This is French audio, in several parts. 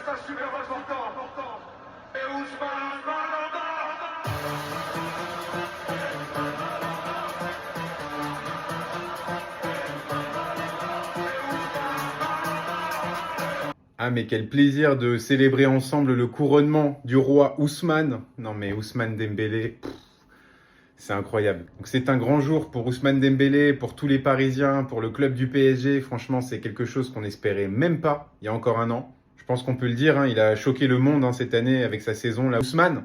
ça super important. Et Ousmane Ah mais quel plaisir de célébrer ensemble le couronnement du roi Ousmane. Non mais Ousmane Dembélé, c'est incroyable. Donc c'est un grand jour pour Ousmane Dembélé, pour tous les Parisiens, pour le club du PSG. Franchement, c'est quelque chose qu'on n'espérait même pas il y a encore un an. Je pense qu'on peut le dire, hein, il a choqué le monde cette année avec sa saison là. Ousmane,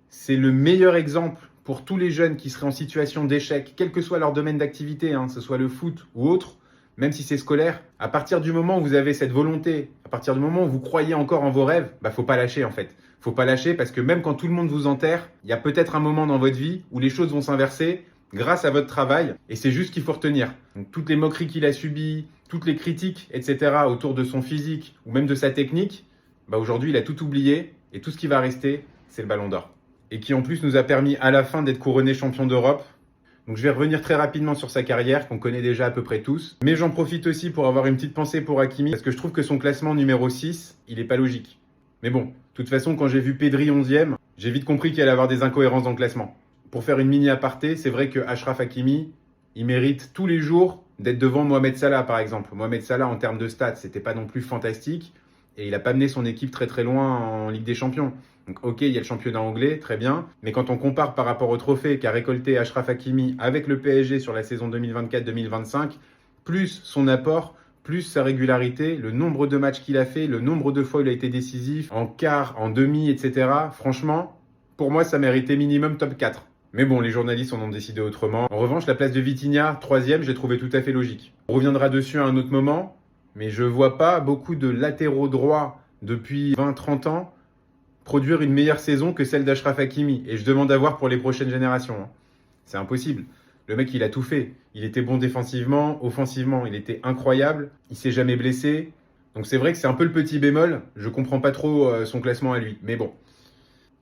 c'est le meilleur exemple pour tous les jeunes qui seraient en situation d'échec, quel que soit leur domaine d'activité, que ce soit le foot ou autre, même si c'est scolaire. À partir du moment où vous avez cette volonté, à partir du moment où vous croyez encore en vos rêves, faut pas lâcher en fait. Faut pas lâcher parce que même quand tout le monde vous enterre, il y a peut-être un moment dans votre vie où les choses vont s'inverser grâce à votre travail et c'est juste qu'il faut retenir. Donc, toutes les moqueries qu'il a subies, toutes les critiques, etc. autour de son physique ou même de sa technique, aujourd'hui il a tout oublié et tout ce qui va rester, c'est le Ballon d'Or. Et qui en plus nous a permis à la fin d'être couronné champion d'Europe. Donc je vais revenir très rapidement sur sa carrière, qu'on connaît déjà à peu près tous. Mais j'en profite aussi pour avoir une petite pensée pour Hakimi, parce que je trouve que son classement numéro 6, il n'est pas logique. Mais bon, de toute façon, quand j'ai vu Pedri 11e, j'ai vite compris qu'il allait avoir des incohérences dans le classement. Pour faire une mini aparté, c'est vrai que Achraf Hakimi, il mérite tous les jours d'être devant Mohamed Salah, par exemple. Mohamed Salah, en termes de stats, c'était pas non plus fantastique. Et il n'a pas mené son équipe très très loin en Ligue des Champions. Donc ok, il y a le championnat anglais, très bien. Mais quand on compare par rapport au trophée qu'a récolté Achraf Hakimi avec le PSG sur la saison 2024-2025, plus son apport, plus sa régularité, le nombre de matchs qu'il a fait, le nombre de fois où il a été décisif, en quart, en demi, etc. Franchement, pour moi, ça méritait minimum top 4. Mais bon, les journalistes en ont décidé autrement. En revanche, la place de Vitinha, 3e, j'ai trouvé tout à fait logique. On reviendra dessus à un autre moment. Mais je vois pas beaucoup de latéraux droits depuis 20-30 ans produire une meilleure saison que celle d'Achraf Hakimi. Et je demande à voir pour les prochaines générations. C'est impossible. Le mec, il a tout fait. Il était bon défensivement, offensivement, il était incroyable. Il s'est jamais blessé. Donc c'est vrai que c'est un peu le petit bémol. Je comprends pas trop son classement à lui. Mais bon,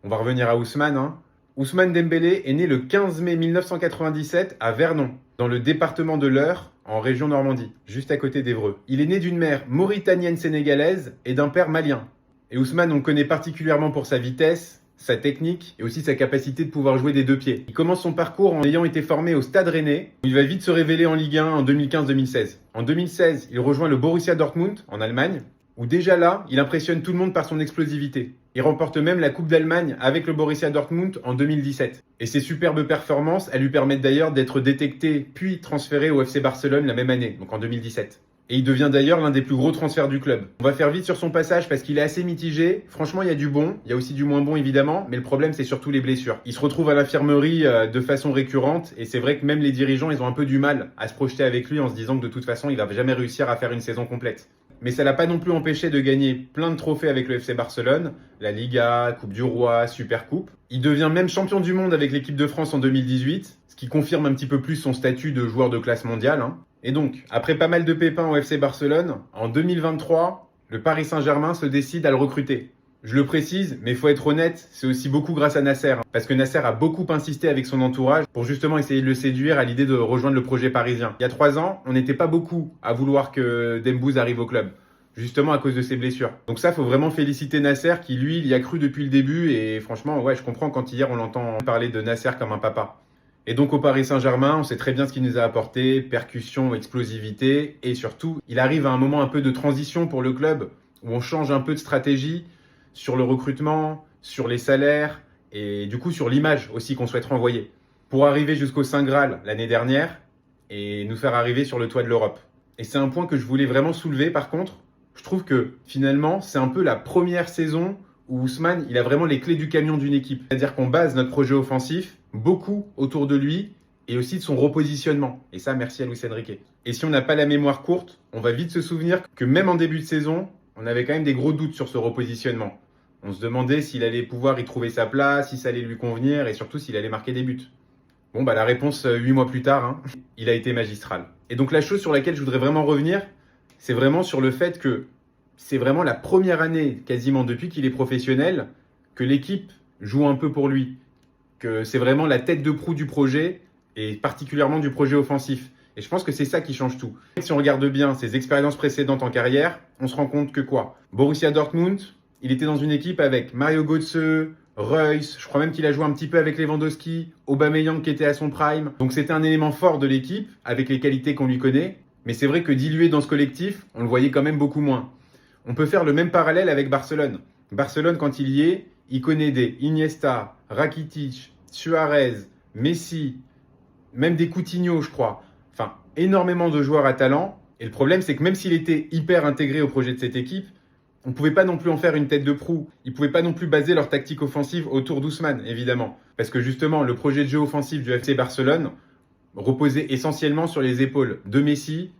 on va revenir à Ousmane. Ousmane Dembélé est né le 15 mai 1997 à Vernon, dans le département de l'Eure, en région Normandie, juste à côté d'Évreux. Il est né d'une mère mauritanienne-sénégalaise et d'un père malien. Et Ousmane, on le connaît particulièrement pour sa vitesse, sa technique et aussi sa capacité de pouvoir jouer des deux pieds. Il commence son parcours en ayant été formé au Stade Rennais, où il va vite se révéler en Ligue 1 en 2015-2016. En 2016, il rejoint le Borussia Dortmund, en Allemagne, où déjà là, il impressionne tout le monde par son explosivité. Il remporte même la Coupe d'Allemagne avec le Borussia Dortmund en 2017. Et ses superbes performances, elles lui permettent d'ailleurs d'être détecté puis transféré au FC Barcelone la même année, donc en 2017. Et il devient d'ailleurs l'un des plus gros transferts du club. On va faire vite sur son passage parce qu'il est assez mitigé. Franchement, il y a du bon, il y a aussi du moins bon évidemment, mais le problème c'est surtout les blessures. Il se retrouve à l'infirmerie de façon récurrente et c'est vrai que même les dirigeants, ils ont un peu du mal à se projeter avec lui en se disant que de toute façon, il va jamais réussir à faire une saison complète. Mais ça l'a pas non plus empêché de gagner plein de trophées avec le FC Barcelone, la Liga, Coupe du Roi, Supercoupe. Il devient même champion du monde avec l'équipe de France en 2018, ce qui confirme un petit peu plus son statut de joueur de classe mondiale. Et donc, après pas mal de pépins au FC Barcelone, en 2023, le Paris Saint-Germain se décide à le recruter. Je le précise, mais il faut être honnête, c'est aussi beaucoup grâce à Nasser. Parce que Nasser a beaucoup insisté avec son entourage pour justement essayer de le séduire à l'idée de rejoindre le projet parisien. Il y a 3 ans, on n'était pas beaucoup à vouloir que Dembouz arrive au club. Justement à cause de ses blessures. Donc ça, faut vraiment féliciter Nasser qui, lui, il y a cru depuis le début. Et franchement, ouais, je comprends quand hier, on l'entend parler de Nasser comme un papa. Et donc au Paris Saint-Germain, on sait très bien ce qu'il nous a apporté, percussion, explosivité. Et surtout, il arrive à un moment un peu de transition pour le club, où on change un peu de stratégie sur le recrutement, sur les salaires, et du coup sur l'image aussi qu'on souhaite renvoyer. Pour arriver jusqu'au Saint Graal l'année dernière, et nous faire arriver sur le toit de l'Europe. Et c'est un point que je voulais vraiment soulever par contre. Je trouve que finalement, c'est un peu la première saison où Ousmane, il a vraiment les clés du camion d'une équipe. C'est-à-dire qu'on base notre projet offensif beaucoup autour de lui et aussi de son repositionnement. Et ça, merci à Luis Enrique. Et si on n'a pas la mémoire courte, on va vite se souvenir que même en début de saison, on avait quand même des gros doutes sur ce repositionnement. On se demandait s'il allait pouvoir y trouver sa place, si ça allait lui convenir et surtout s'il allait marquer des buts. Bon, la réponse 8 mois plus tard, il a été magistral. Et donc la chose sur laquelle je voudrais vraiment revenir, c'est vraiment sur le fait que c'est vraiment la première année, quasiment depuis qu'il est professionnel, que l'équipe joue un peu pour lui. Que c'est vraiment la tête de proue du projet, et particulièrement du projet offensif. Et je pense que c'est ça qui change tout. Si on regarde bien ses expériences précédentes en carrière, on se rend compte que quoi ? Borussia Dortmund, il était dans une équipe avec Mario Götze, Reus, je crois même qu'il a joué un petit peu avec Lewandowski, Aubameyang qui était à son prime. Donc c'était un élément fort de l'équipe, avec les qualités qu'on lui connaît. Mais c'est vrai que dilué dans ce collectif, on le voyait quand même beaucoup moins. On peut faire le même parallèle avec Barcelone. Barcelone, quand il y est, il connaît des Iniesta, Rakitic, Suarez, Messi, même des Coutinho, je crois. Enfin, énormément de joueurs à talent. Et le problème, c'est que même s'il était hyper intégré au projet de cette équipe, on ne pouvait pas non plus en faire une tête de proue. Ils ne pouvaient pas non plus baser leur tactique offensive autour d'Ousmane, évidemment. Parce que justement, le projet de jeu offensif du FC Barcelone reposait essentiellement sur les épaules de Messi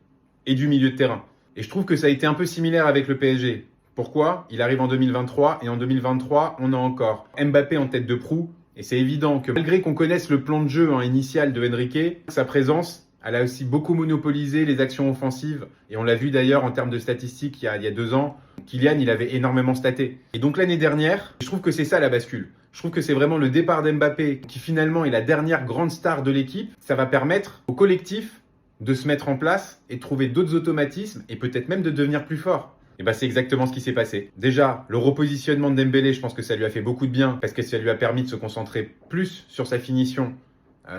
et du milieu de terrain. Et je trouve que ça a été un peu similaire avec le PSG. Pourquoi ? Il arrive en 2023 et en 2023, on a encore Mbappé en tête de proue. Et c'est évident que malgré qu'on connaisse le plan de jeu initial de Enrique, sa présence, elle a aussi beaucoup monopolisé les actions offensives. Et on l'a vu d'ailleurs en termes de statistiques il y a 2 ans. Kylian, il avait énormément staté. Et donc l'année dernière, je trouve que c'est ça la bascule. Je trouve que c'est vraiment le départ d'Mbappé qui finalement est la dernière grande star de l'équipe. Ça va permettre au collectif de se mettre en place et de trouver d'autres automatismes et peut-être même de devenir plus fort. Et c'est exactement ce qui s'est passé. Déjà, le repositionnement de Dembélé, je pense que ça lui a fait beaucoup de bien parce que ça lui a permis de se concentrer plus sur sa finition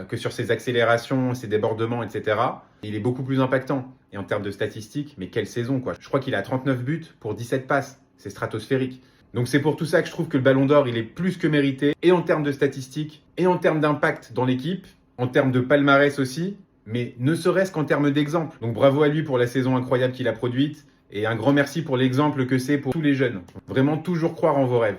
que sur ses accélérations, ses débordements, etc. Et il est beaucoup plus impactant. Et en termes de statistiques, mais quelle saison quoi. Je crois qu'il a 39 buts pour 17 passes. C'est stratosphérique. Donc c'est pour tout ça que je trouve que le Ballon d'Or, il est plus que mérité, et en termes de statistiques, et en termes d'impact dans l'équipe, en termes de palmarès aussi, mais ne serait-ce qu'en termes d'exemple. Donc bravo à lui pour la saison incroyable qu'il a produite, et un grand merci pour l'exemple que c'est pour tous les jeunes. Vraiment toujours croire en vos rêves.